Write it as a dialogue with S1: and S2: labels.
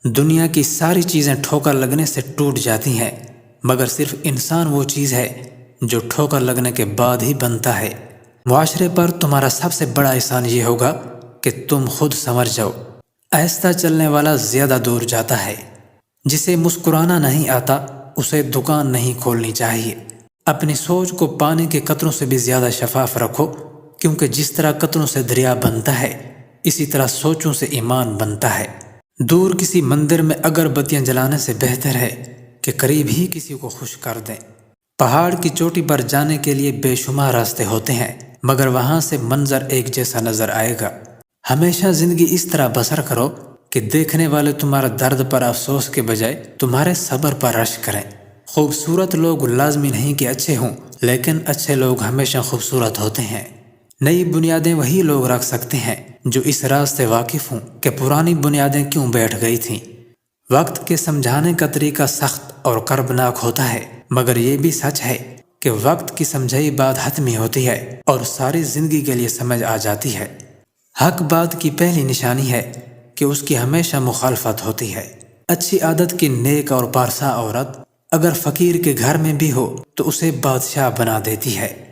S1: دنیا کی ساری چیزیں ٹھوکر لگنے سے ٹوٹ جاتی ہیں، مگر صرف انسان وہ چیز ہے جو ٹھوکر لگنے کے بعد ہی بنتا ہے۔ معاشرے پر تمہارا سب سے بڑا احسان یہ ہوگا کہ تم خود سنور جاؤ۔ آہستہ چلنے والا زیادہ دور جاتا ہے۔ جسے مسکرانا نہیں آتا اسے دکان نہیں کھولنی چاہیے۔ اپنی سوچ کو پانی کے قطروں سے بھی زیادہ شفاف رکھو، کیونکہ جس طرح قطروں سے دریا بنتا ہے اسی طرح سوچوں سے ایمان بنتا ہے۔ دور کسی مندر میں اگربتیاں جلانے سے بہتر ہے کہ قریب ہی کسی کو خوش کر دیں۔ پہاڑ کی چوٹی پر جانے کے لیے بے شمار راستے ہوتے ہیں، مگر وہاں سے منظر ایک جیسا نظر آئے گا۔ ہمیشہ زندگی اس طرح بسر کرو کہ دیکھنے والے تمہارا درد پر افسوس کے بجائے تمہارے صبر پر رشک کریں۔ خوبصورت لوگ لازمی نہیں کہ اچھے ہوں، لیکن اچھے لوگ ہمیشہ خوبصورت ہوتے ہیں۔ نئی بنیادیں وہی لوگ رکھ سکتے ہیں جو اس راز سے واقف ہوں کہ پرانی بنیادیں کیوں بیٹھ گئی تھیں۔ وقت کے سمجھانے کا طریقہ سخت اور کربناک ہوتا ہے، مگر یہ بھی سچ ہے کہ وقت کی سمجھائی بات حتمی ہوتی ہے اور ساری زندگی کے لیے سمجھ آ جاتی ہے۔ حق بات کی پہلی نشانی ہے کہ اس کی ہمیشہ مخالفت ہوتی ہے۔ اچھی عادت کی نیک اور پارسا عورت اگر فقیر کے گھر میں بھی ہو تو اسے بادشاہ بنا دیتی ہے۔